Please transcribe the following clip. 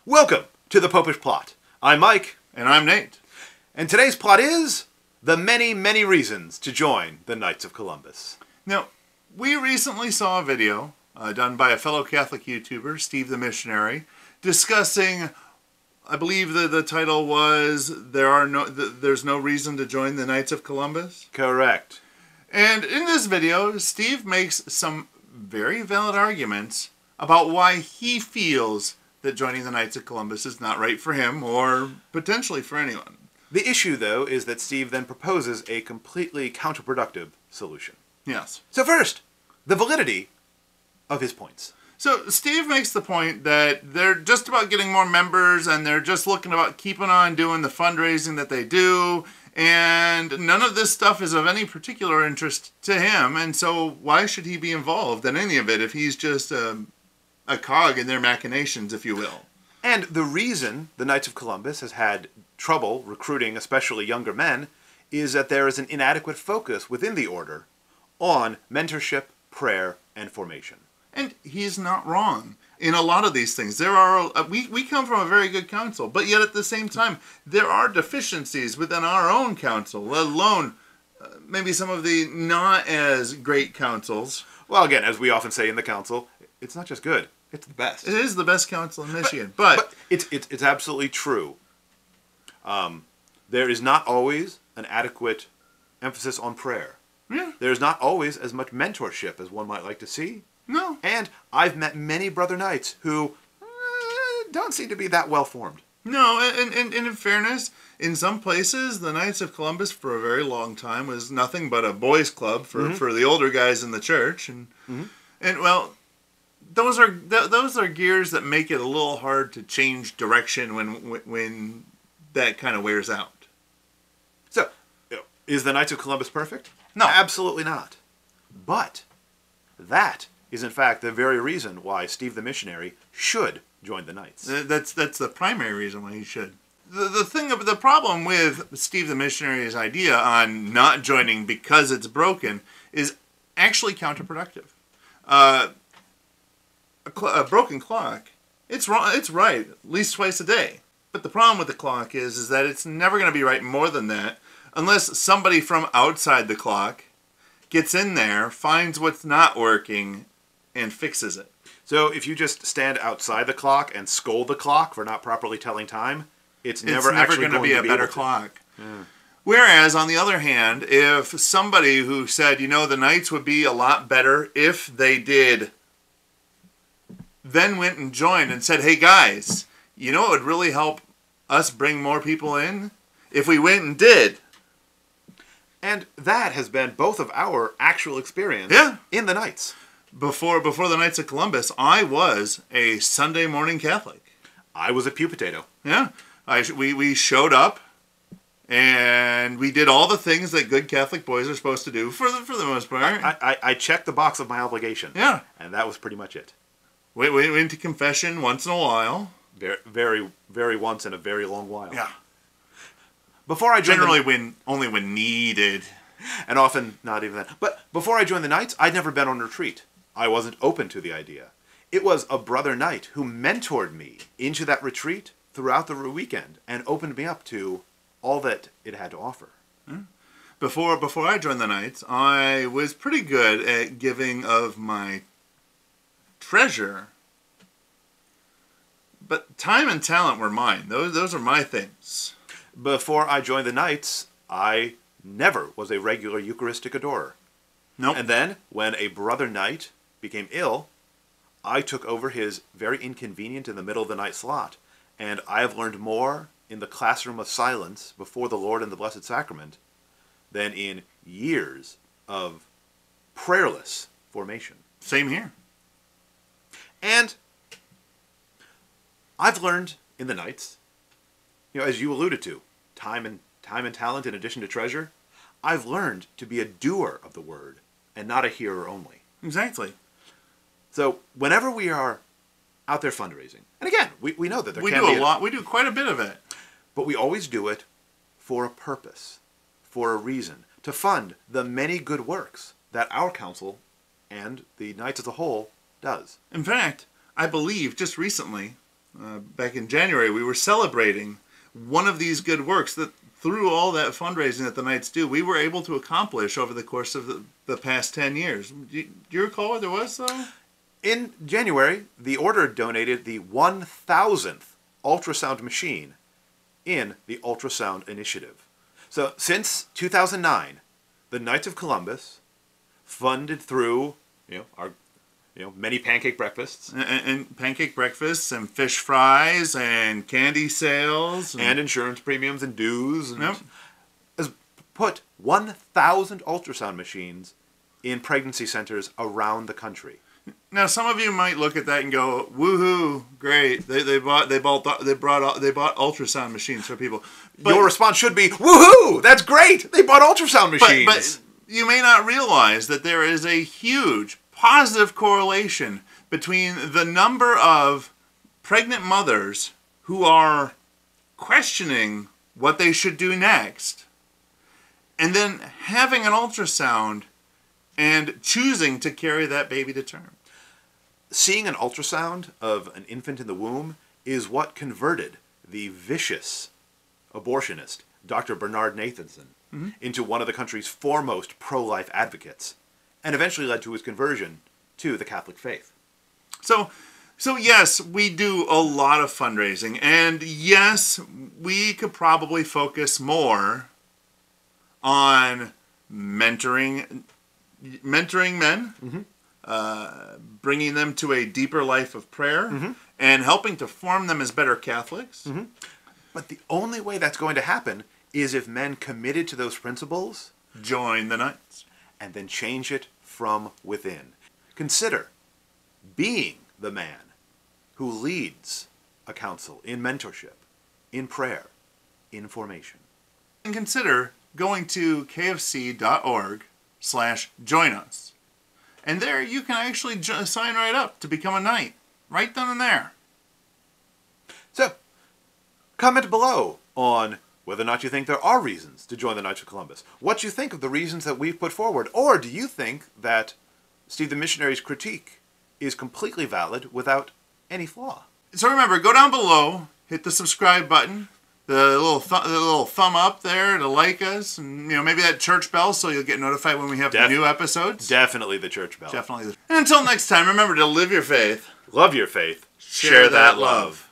Welcome to the Popish Plot. I'm Mike. And I'm Nate. And today's plot is the many, many reasons to join the Knights of Columbus. Now, we recently saw a video done by a fellow Catholic YouTuber, Steve the Missionary, discussing, I believe the title was, There's No Reason to Join the Knights of Columbus? Correct. And in this video, Steve makes some very valid arguments about why he feels that joining the Knights of Columbus is not right for him or potentially for anyone. The issue, though, is that Steve then proposes a completely counterproductive solution. Yes. So first, the validity of his points. So Steve makes the point that they're just about getting more members and they're just looking about keeping on doing the fundraising that they do, and none of this stuff is of any particular interest to him, and so why should he be involved in any of it if he's just a cog in their machinations, if you will. And the reason the Knights of Columbus has had trouble recruiting especially younger men is that there is an inadequate focus within the order on mentorship, prayer, and formation. And he's not wrong in a lot of these things. There are we come from a very good council, but yet at the same time, there are deficiencies within our own council, let alone maybe some of the not as great councils. Well, again, as we often say in the council, it's not just good. It's the best. It is the best council in Michigan, but it's absolutely true. There is not always an adequate emphasis on prayer. Yeah. There's not always as much mentorship as one might like to see. No. And I've met many brother knights who don't seem to be that well formed. No, and in fairness, in some places, the Knights of Columbus for a very long time was nothing but a boys' club for the older guys in the church, and well, those are gears that make it a little hard to change direction when that kind of wears out. So, is the Knights of Columbus perfect? No, absolutely not. But that is in fact the very reason why Steve the Missionary should join the Knights. That's the primary reason why he should. The problem with Steve the Missionary's idea on not joining because it's broken is actually counterproductive. A broken clock, it's wrong. It's right at least twice a day. But the problem with the clock is that it's never going to be right more than that unless somebody from outside the clock gets in there, finds what's not working, and fixes it. So if you just stand outside the clock and scold the clock for not properly telling time, it's never actually going to be a better clock. Yeah. Whereas, on the other hand, if somebody who said, the Knights would be a lot better if they did, then went and joined and said, hey guys, it would really help us bring more people in if we went and did. And that has been both of our actual experience in the Knights. Before the Knights of Columbus, I was a Sunday morning Catholic. I was a pew potato. Yeah. We showed up, and we did all the things that good Catholic boys are supposed to do for the most part. I checked the box of my obligation. Yeah. And that was pretty much it. We went to confession once in a while. Very, very, very once in a very long while. Yeah. Before I joined only when needed. And often not even that. But before I joined the Knights, I'd never been on retreat. I wasn't open to the idea. It was a brother knight who mentored me into that retreat throughout the weekend and opened me up to all that it had to offer. Before I joined the Knights, I was pretty good at giving of my treasure. But time and talent were mine. Those are my things. Before I joined the Knights, I never was a regular Eucharistic adorer. Nope. And then, when a brother knight became ill, I took over his very inconvenient in the middle of the night slot, and I have learned more in the classroom of silence before the Lord and the Blessed Sacrament than in years of prayerless formation. Same here. And I've learned in the Knights, as you alluded to, time and talent in addition to treasure, I've learned to be a doer of the word and not a hearer only. Exactly. So whenever we are out there fundraising, and again, we know that we do quite a bit of it, but we always do it for a purpose, for a reason, to fund the many good works that our council and the Knights as a whole does. In fact, I believe just recently, back in January, we were celebrating one of these good works that through all that fundraising that the Knights do, we were able to accomplish over the course of the past 10 years. Do you recall what there was, though? In January, the Order donated the 1,000th ultrasound machine in the Ultrasound Initiative. So since 2009, the Knights of Columbus, funded through our many pancake breakfasts and pancake breakfasts and fish fries and candy sales and insurance premiums and dues, and has put 1,000 ultrasound machines in pregnancy centers around the country. Now, some of you might look at that and go, "Woohoo! Great! They bought ultrasound machines for people." But your response should be, "Woohoo! That's great! They bought ultrasound machines." But you may not realize that there is a huge positive correlation between the number of pregnant mothers who are questioning what they should do next, and then having an ultrasound and choosing to carry that baby to term. Seeing an ultrasound of an infant in the womb is what converted the vicious abortionist, Dr. Bernard Nathanson, into one of the country's foremost pro-life advocates, and eventually led to his conversion to the Catholic faith. So yes, we do a lot of fundraising, and yes, we could probably focus more on mentoring men, bringing them to a deeper life of prayer, and helping to form them as better Catholics. But the only way that's going to happen is if men committed to those principles join the Knights and then change it from within. Consider being the man who leads a council in mentorship, in prayer, in formation. And consider going to kfc.org/join us. And there you can actually sign right up to become a Knight. Right then and there. So, comment below on whether or not you think there are reasons to join the Knights of Columbus. What you think of the reasons that we've put forward. Or do you think that Steve the Missionary's critique is completely valid without any flaw? So remember, go down below, hit the subscribe button, the little thumb up there to like us, and maybe that church bell so you'll get notified when we have new episodes. Definitely the church bell. Definitely. And until next time, remember to live your faith. Love your faith. Share that love.